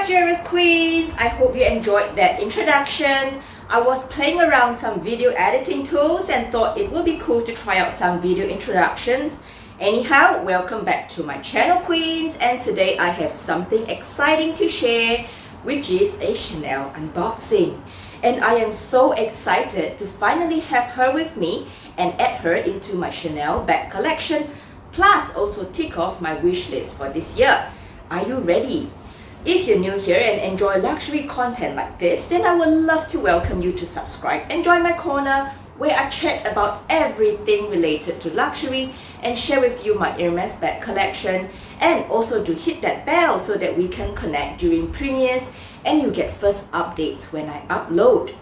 Luxurious Queens! I hope you enjoyed that introduction. I was playing around some video editing tools and thought it would be cool to try out some video introductions. Anyhow, welcome back to my channel, Queens, and today I have something exciting to share, which is a Chanel unboxing. And I am so excited to finally have her with me and add her into my Chanel bag collection, plus also tick off my wish list for this year. Are you ready? If you're new here and enjoy luxury content like this, then I would love to welcome you to subscribe and join my corner where I chat about everything related to luxury and share with you my Hermes bag collection, and also to hit that bell so that we can connect during premieres and you get first updates when I upload.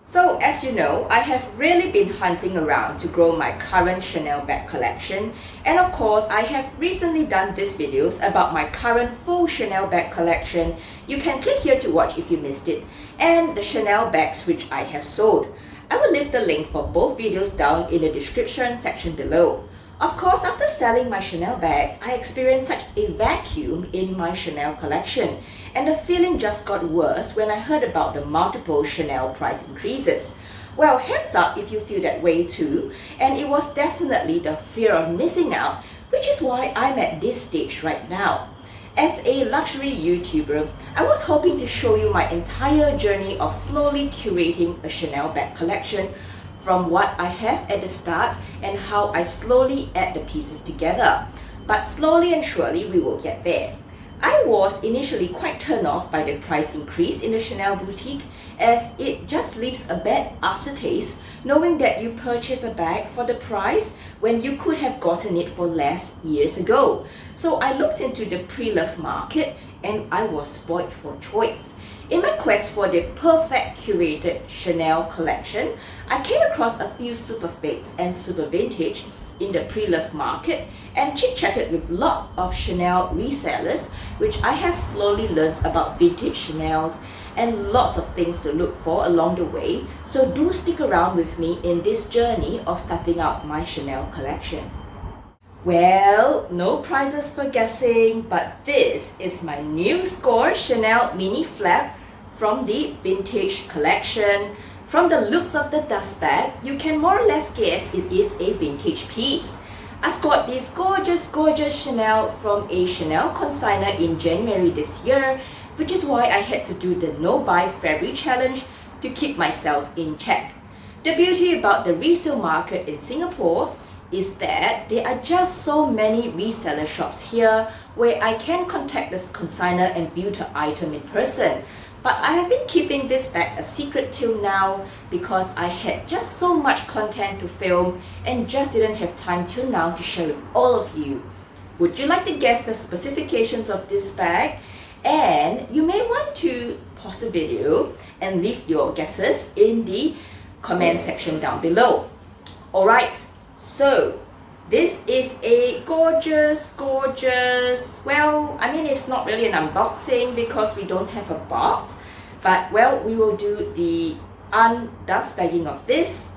So as you know, I have really been hunting around to grow my current Chanel bag collection, and of course I have recently done these videos about my current full Chanel bag collection. You can click here to watch if you missed it, and the Chanel bags which I have sold. I will leave the link for both videos down in the description section below. Of course, after selling my Chanel bags, I experienced such a vacuum in my Chanel collection, and the feeling just got worse when I heard about the multiple Chanel price increases. Well, heads up if you feel that way too, and it was definitely the fear of missing out, which is why I'm at this stage right now. As a luxury YouTuber, I was hoping to show you my entire journey of slowly curating a Chanel bag collection, from what I have at the start and how I slowly add the pieces together. But slowly and surely we will get there. I was initially quite turned off by the price increase in the Chanel boutique, as it just leaves a bad aftertaste knowing that you purchased a bag for the price when you could have gotten it for less years ago. So I looked into the pre-loved market and I was spoiled for choice. In my quest for the perfect curated Chanel collection, I came across a few super fakes and super vintage in the pre-loved market and chit-chatted with lots of Chanel resellers, which I have slowly learned about vintage Chanels and lots of things to look for along the way. So do stick around with me in this journey of starting out my Chanel collection. Well, no prizes for guessing, but this is my new score Chanel mini flap from the vintage collection. From the looks of the dust bag, you can more or less guess it is a vintage piece. I scored this gorgeous Chanel from a Chanel consignor in January this year, which is why I had to do the no buy February challenge to keep myself in check. The beauty about the resale market in Singapore is that there are just so many reseller shops here where I can contact the consignor and view the item in person. But I have been keeping this bag a secret till now because I had just so much content to film and just didn't have time till now to share with all of you. Would you like to guess the specifications of this bag? And you may want to pause the video and leave your guesses in the comment section down below. Alright, so this is a gorgeous, well, I mean it's not really an unboxing because we don't have a box, but well, we will do the undust bagging of this.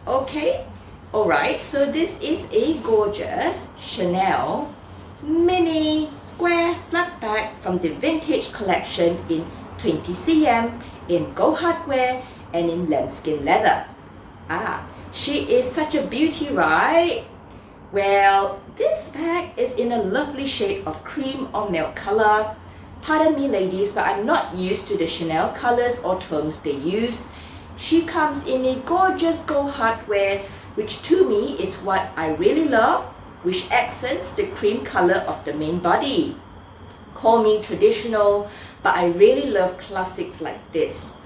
Okay, alright, so this is a gorgeous Chanel mini square flat bag from the vintage collection in 20 cm, in gold hardware and in lambskin leather. She is such a beauty, right? Well, this bag is in a lovely shade of cream or milk color. Pardon me ladies, but I'm not used to the Chanel colors or terms they use. She comes in a gorgeous gold hardware, which to me is what I really love, which accents the cream color of the main body. Call me traditional, but I really love classics like this.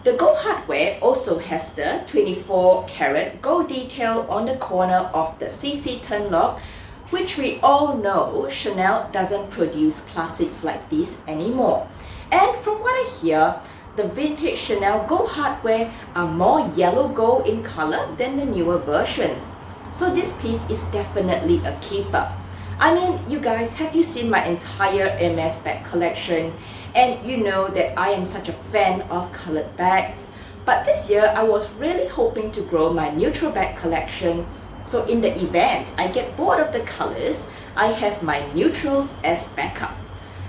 The gold hardware also has the 24 karat gold detail on the corner of the CC turn lock, which we all know Chanel doesn't produce classics like this anymore. And from what I hear, the vintage Chanel gold hardware are more yellow gold in color than the newer versions. So this piece is definitely a keeper. I mean, you guys, have you seen my entire MS bag collection? And you know that I am such a fan of colored bags. But this year, I was really hoping to grow my neutral bag collection. So in the event I get bored of the colors, I have my neutrals as backup.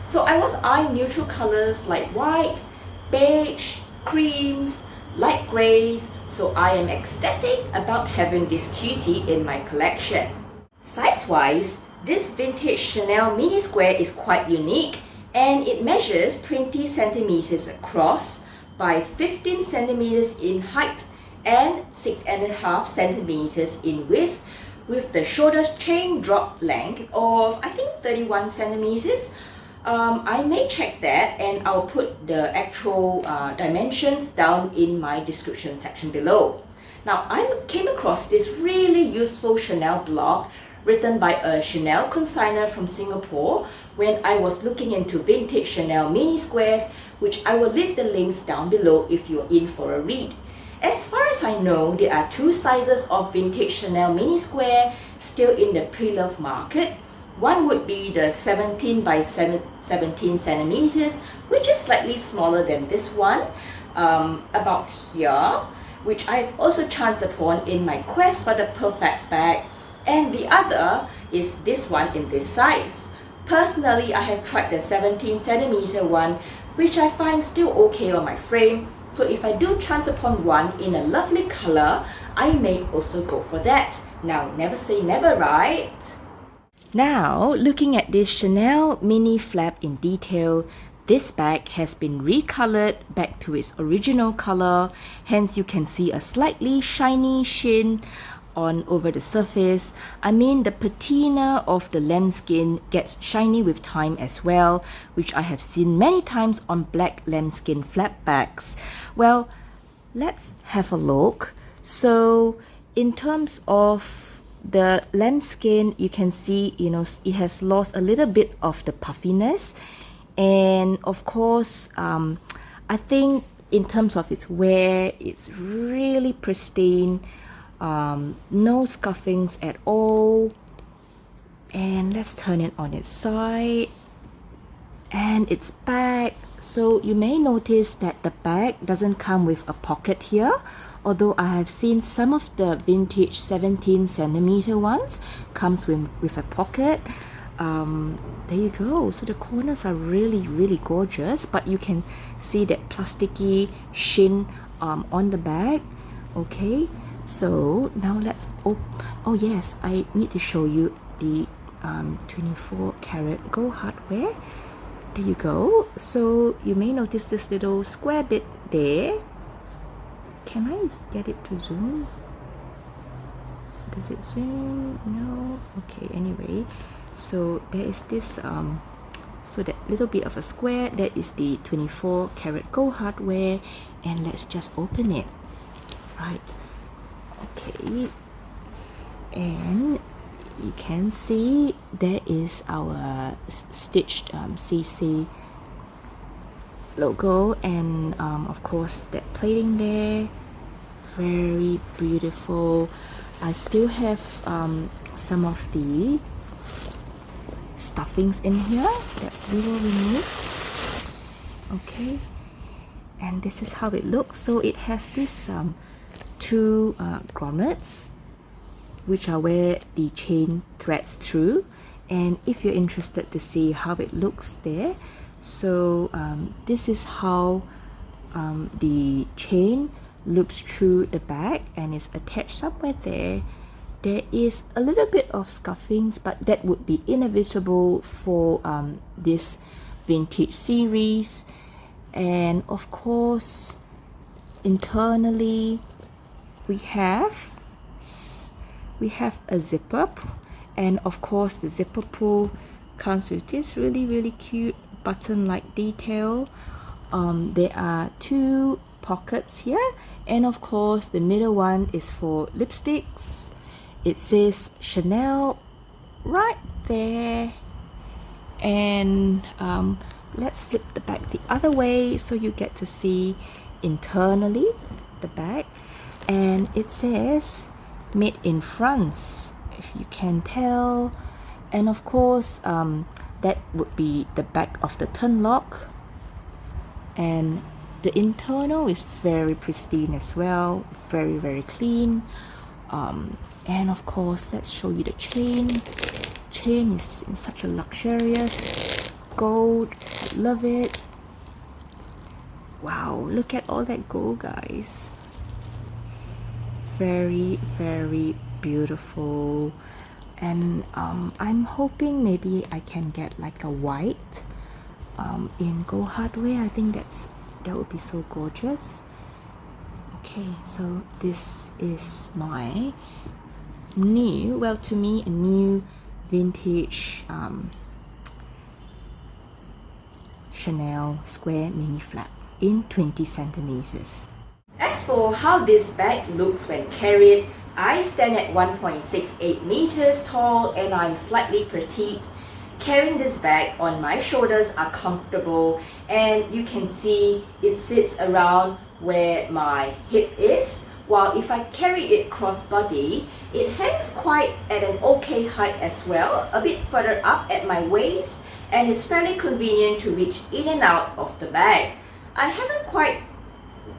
So I was eyeing neutral colors like white, beige, creams, light grays. So I am ecstatic about having this cutie in my collection. Size-wise, this vintage Chanel mini square is quite unique, and it measures 20 centimeters across by 15 centimeters in height and 6.5 centimeters in width, with the shoulder chain drop length of I think 31 centimeters. I may check that, and I'll put the actual dimensions down in my description section below. Now, I came across this really useful Chanel blog written by a Chanel consignor from Singapore when I was looking into vintage Chanel mini squares, which I will leave the links down below if you're in for a read. As far as I know, there are two sizes of vintage Chanel mini square still in the pre-love market. One would be the 17 by 17 centimeters, which is slightly smaller than this one, about here, which I've also chanced upon in my quest for the perfect bag. And the other is this one in this size. Personally, I have tried the 17 centimeter one, which I find still okay on my frame. So if I do chance upon one in a lovely color, I may also go for that. Now, never say never, right? Now, looking at this Chanel mini flap in detail, this bag has been recolored back to its original color. Hence, you can see a slightly shiny sheen on over the surface. I mean, the patina of the lambskin gets shiny with time as well, which I have seen many times on black lambskin flap bags. Well, let's have a look. So in terms of the lambskin, you can see, it has lost a little bit of the puffiness, and of course, I think in terms of its wear, it's really pristine. No scuffings at all. And let's turn it on its side, and it's back. So you may notice that the bag doesn't come with a pocket here, although I have seen some of the vintage 17 centimeter ones comes with a pocket. There you go. So the corners are really gorgeous, but you can see that plasticky sheen on the bag. Okay, so now let's oh yes, I need to show you the 24 karat gold hardware. There you go. So you may notice this little square bit there. Can I get it to zoom? Does it zoom? No. Okay, anyway, so there is this so that little bit of a square, that is the 24 karat gold hardware, and let's just open it. Right, okay, and you can see there is our stitched CC logo, and of course that plating there, very beautiful. I still have some of the stuffings in here that we will remove. Okay, and this is how it looks. So it has this two grommets, which are where the chain threads through. And if you're interested to see how it looks there, so this is how the chain loops through the bag, and is attached somewhere there. There is a little bit of scuffings, but that would be inevitable for this vintage series. And of course, internally we have a zipper, and of course the zipper pull comes with this really cute button-like detail. There are two pockets here, and of course the middle one is for lipsticks. It says Chanel right there. And let's flip the bag the other way so you get to see internally the bag, and it says made in France, if you can tell. And of course, that would be the back of the turn lock. And the internal is very pristine as well, very, very clean. And of course, let's show you the chain. Chain is in such a luxurious gold. I love it. Wow, look at all that gold, guys. Very, very beautiful. And I'm hoping maybe I can get like a white in gold hardware. I think that would be so gorgeous. Okay, so this is my new, well, to me, a new vintage Chanel square mini flap in 20 centimeters. As for how this bag looks when carried, I stand at 1.68 meters tall and I'm slightly petite. Carrying this bag on my shoulders are comfortable, and you can see it sits around where my hip is, while if I carry it crossbody, it hangs quite at an okay height as well, a bit further up at my waist, and it's fairly convenient to reach in and out of the bag. I haven't quite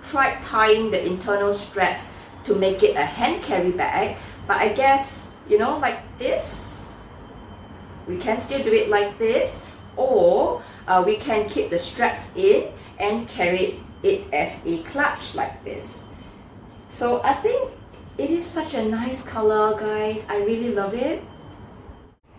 tried tying the internal straps to make it a hand carry bag, but I guess, you know, like this, we can still do it like this, or we can keep the straps in and carry it as a clutch like this. So I think it is such a nice color, guys. I really love it.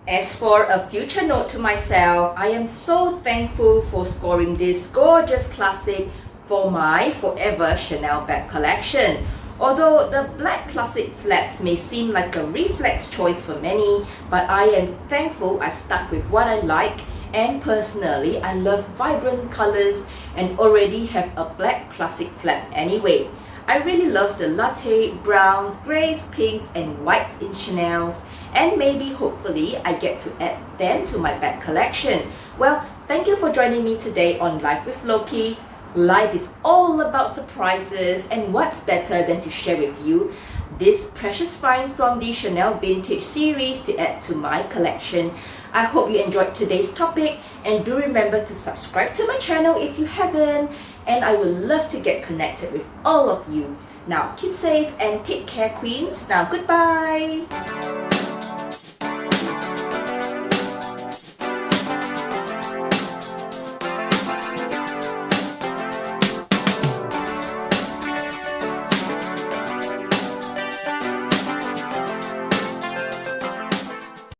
As for a future note to myself, I am so thankful for scoring this gorgeous classic for my forever Chanel bag collection. Although the black classic flats may seem like a reflex choice for many, but I am thankful I stuck with what I like, and personally I love vibrant colors and already have a black classic flap anyway. I really love the latte, browns, greys, pinks and whites in Chanel's, and maybe hopefully I get to add them to my bag collection. Well, thank you for joining me today on Life with Lokie. Life is all about surprises, and what's better than to share with you this precious find from the Chanel Vintage series to add to my collection. I hope you enjoyed today's topic, and do remember to subscribe to my channel if you haven't, and I would love to get connected with all of you. Now keep safe and take care, queens. Now goodbye.